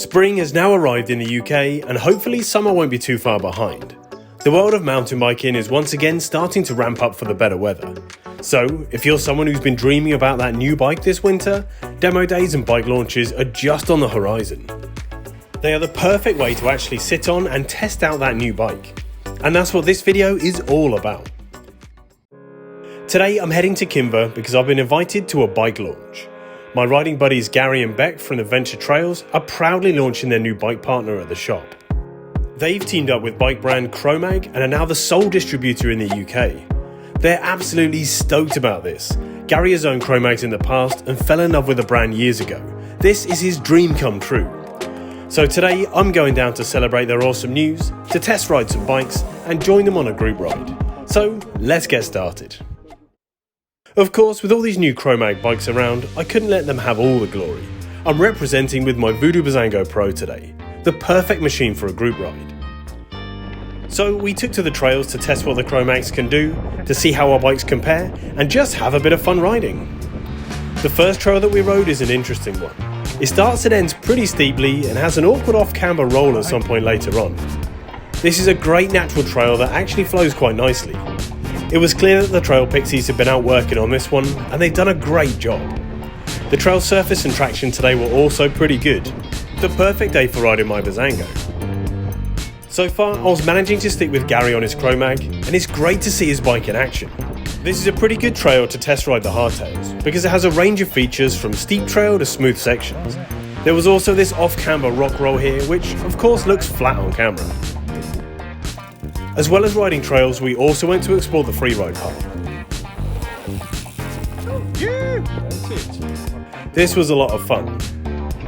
Spring has now arrived in the UK and hopefully summer won't be too far behind. The world of mountain biking is once again starting to ramp up for the better weather. So, if you're someone who's been dreaming about that new bike this winter, demo days and bike launches are just on the horizon. They are the perfect way to actually sit on and test out that new bike. And that's what this video is all about. Today I'm heading to Kimber because I've been invited to a bike launch. My riding buddies Gary and Beck from Adventure Trails are proudly launching their new bike partner at the shop. They've teamed up with bike brand Chromag and are now the sole distributor in the UK. They're absolutely stoked about this. Gary has owned Chromags in the past and fell in love with the brand years ago. This is his dream come true. So today I'm going down to celebrate their awesome news, to test ride some bikes and join them on a group ride. So let's get started. Of course, with all these new Chromag bikes around, I couldn't let them have all the glory. I'm representing with my Voodoo Bizango Pro today, the perfect machine for a group ride. So we took to the trails to test what the Chromags can do, to see how our bikes compare, and just have a bit of fun riding. The first trail that we rode is an interesting one. It starts and ends pretty steeply and has an awkward off-camber roll at some point later on. This is a great natural trail that actually flows quite nicely. It was clear that the trail pixies had been out working on this one, and they've done a great job. The trail surface and traction today were also pretty good. The perfect day for riding my Bizango. So far, I was managing to stick with Gary on his Chromag, and it's great to see his bike in action. This is a pretty good trail to test ride the hardtails, because it has a range of features from steep trail to smooth sections. There was also this off-camber rock roll here, which of course looks flat on camera. As well as riding trails, we also went to explore the freeride path. This was a lot of fun.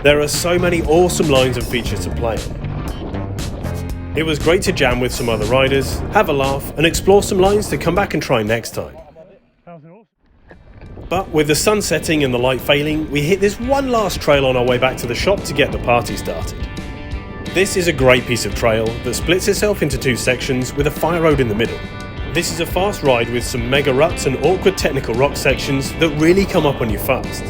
There are so many awesome lines and features to play on. It was great to jam with some other riders, have a laugh and explore some lines to come back and try next time. But with the sun setting and the light failing, we hit this one last trail on our way back to the shop to get the party started. This is a great piece of trail that splits itself into two sections with a fire road in the middle. This is a fast ride with some mega ruts and awkward technical rock sections that really come up on you fast.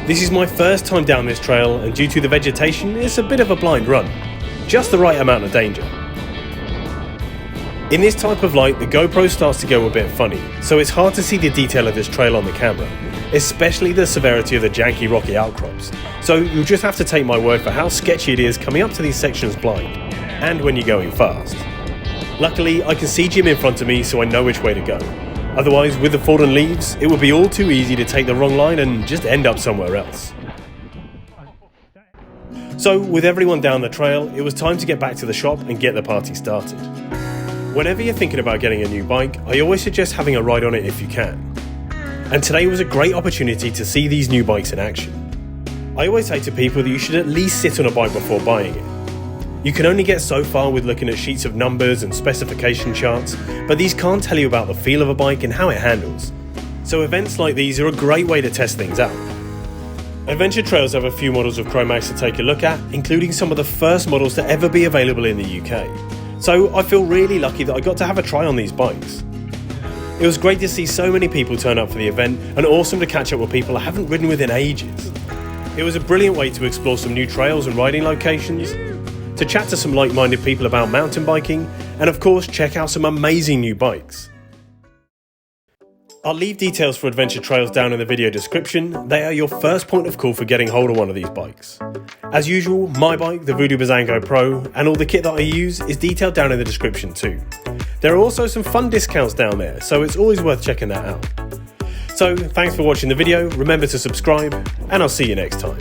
This is my first time down this trail, and due to the vegetation, it's a bit of a blind run. Just the right amount of danger. In this type of light, the GoPro starts to go a bit funny, so it's hard to see the detail of this trail on the camera, especially the severity of the janky rocky outcrops. So you'll just have to take my word for how sketchy it is coming up to these sections blind, and when you're going fast. Luckily, I can see Jim in front of me, so I know which way to go. Otherwise, with the fallen leaves, it would be all too easy to take the wrong line and just end up somewhere else. So, with everyone down the trail, it was time to get back to the shop and get the party started. Whenever you're thinking about getting a new bike, I always suggest having a ride on it if you can. And today was a great opportunity to see these new bikes in action. I always say to people that you should at least sit on a bike before buying it. You can only get so far with looking at sheets of numbers and specification charts, but these can't tell you about the feel of a bike and how it handles. So events like these are a great way to test things out. Adventure Trails have a few models of Chromags to take a look at, including some of the first models to ever be available in the UK. So I feel really lucky that I got to have a try on these bikes. It was great to see so many people turn up for the event, and awesome to catch up with people I haven't ridden with in ages. It was a brilliant way to explore some new trails and riding locations, to chat to some like-minded people about mountain biking, and of course check out some amazing new bikes. I'll leave details for Adventure Trails down in the video description. They are your first point of call for getting hold of one of these bikes. As usual, my bike, the Voodoo Bizango Pro, and all the kit that I use is detailed down in the description too. There are also some fun discounts down there, so it's always worth checking that out. So thanks for watching the video, remember to subscribe, and I'll see you next time.